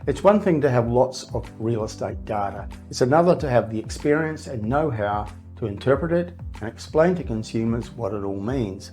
It's one thing to have lots of real estate data. It's another to have the experience and know-how to interpret it and explain to consumers what it all means.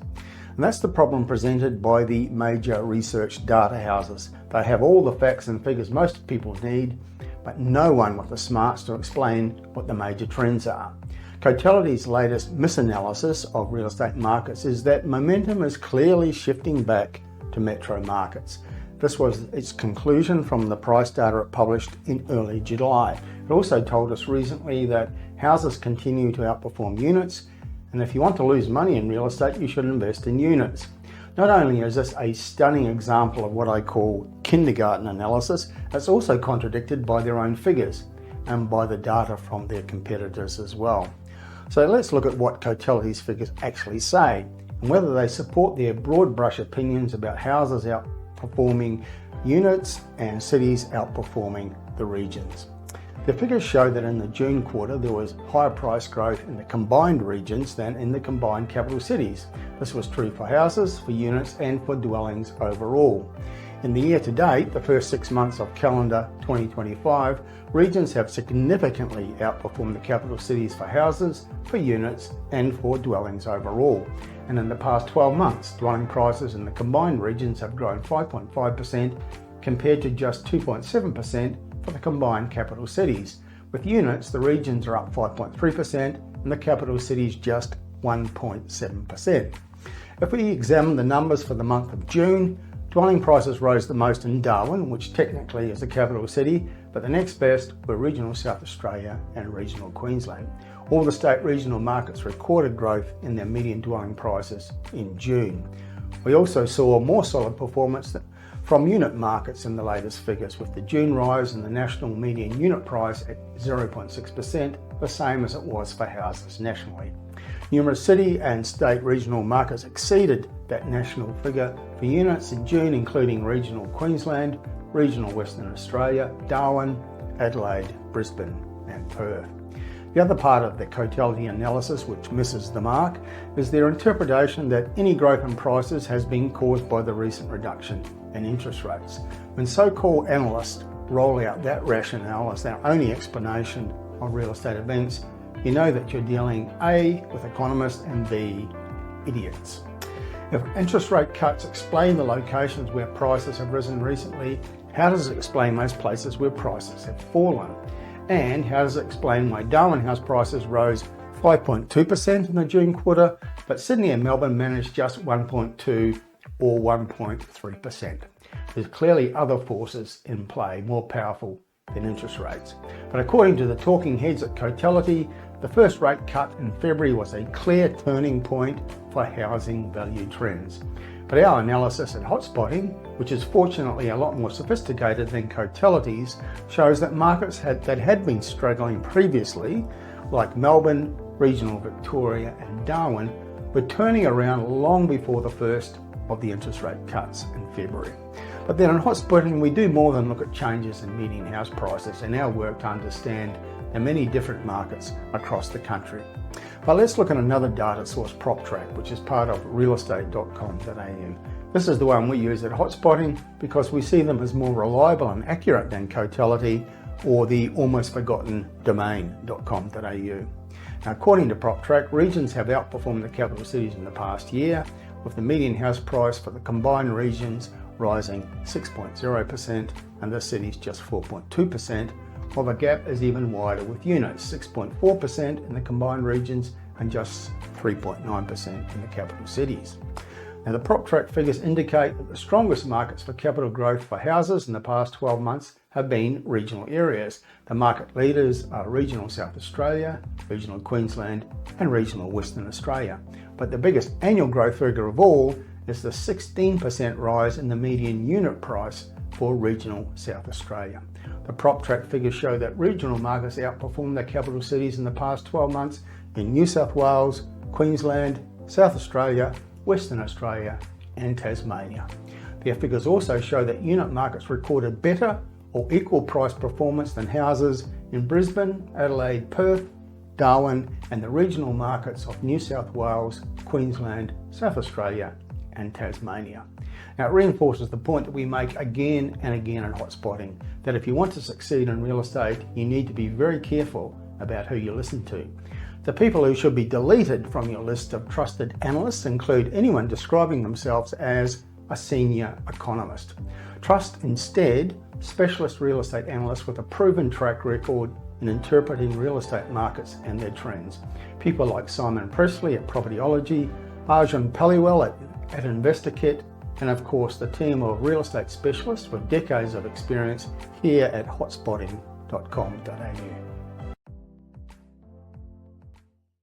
And that's the problem presented by the major research data houses. They have all the facts and figures most people need, but no one with the smarts to explain what the major trends are. Cotality's latest misanalysis of real estate markets is that momentum is clearly shifting back to metro markets. This was its conclusion from the price data it published in early July. It also told us recently that houses continue to outperform units, and if you want to lose money in real estate, you should invest in units. Not only is this a stunning example of what I call kindergarten analysis, it's also contradicted by their own figures and by the data from their competitors as well. So let's look at what Cotality's figures actually say and whether they support their broad brush opinions about houses outperforming units and cities outperforming the regions. The figures show that in the June quarter there was higher price growth in the combined regions than in the combined capital cities. This was true for houses, for units and for dwellings overall. In the year to date, the first 6 months of calendar 2025, regions have significantly outperformed the capital cities for houses, for units and for dwellings overall. And in the past 12 months, dwelling prices in the combined regions have grown 5.5% compared to just 2.7% for the combined capital cities. With units, the regions are up 5.3% and the capital cities just 1.7%. If we examine the numbers for the month of June, dwelling prices rose the most in Darwin, which technically is the capital city, but the next best were regional South Australia and regional Queensland. All the state regional markets recorded growth in their median dwelling prices in June. We also saw more solid performance from unit markets in the latest figures, with the June rise in the national median unit price at 0.6%, the same as it was for houses nationally. Numerous city and state regional markets exceeded that national figure for units in June, including regional Queensland, regional Western Australia, Darwin, Adelaide, Brisbane and Perth. The other part of the Cotality analysis which misses the mark is their interpretation that any growth in prices has been caused by the recent reduction in interest rates. When so-called analysts roll out that rationale as their only explanation of real estate events, you know that you're dealing A, with economists and B, idiots. If interest rate cuts explain the locations where prices have risen recently, how does it explain those places where prices have fallen? And how does it explain why Darwin house prices rose 5.2% in the June quarter, but Sydney and Melbourne managed just 1.2 or 1.3%? There's clearly other forces in play, more powerful than interest rates. But according to the talking heads at Cotality, the first rate cut in February was a clear turning point for housing value trends. But our analysis at Hotspotting, which is fortunately a lot more sophisticated than Cotality's, shows that markets that had been struggling previously, like Melbourne, regional Victoria and Darwin, were turning around long before the first of the interest rate cuts in February. But then in Hotspotting, we do more than look at changes in median house prices in our work to understand the many different markets across the country. But let's look at another data source, PropTrack, which is part of realestate.com.au. This is the one we use at Hotspotting because we see them as more reliable and accurate than Cotality or the almost forgotten domain.com.au. Now, according to PropTrack, regions have outperformed the capital cities in the past year, with the median house price for the combined regions rising 6.0% and the cities just 4.2%, while the gap is even wider with units 6.4% in the combined regions and just 3.9% in the capital cities. Now, the PropTrack figures indicate that the strongest markets for capital growth for houses in the past 12 months have been regional areas. The market leaders are regional South Australia, regional Queensland and regional Western Australia. But the biggest annual growth figure of all is the 16% rise in the median unit price for regional South Australia. The PropTrack figures show that regional markets outperformed the capital cities in the past 12 months in New South Wales, Queensland, South Australia, Western Australia and Tasmania. Their figures also show that unit markets recorded better or equal price performance than houses in Brisbane, Adelaide, Perth, Darwin and the regional markets of New South Wales, Queensland, South Australia and Tasmania. Now, it reinforces the point that we make again and again in hot spotting, that if you want to succeed in real estate, you need to be very careful about who you listen to. The people who should be deleted from your list of trusted analysts include anyone describing themselves as a senior economist. Trust instead specialist real estate analysts with a proven track record in interpreting real estate markets and their trends. People like Simon Presley at Propertyology, Arjun Paliwal at InvestorKit, and of course the team of real estate specialists with decades of experience here at hotspotting.com.au.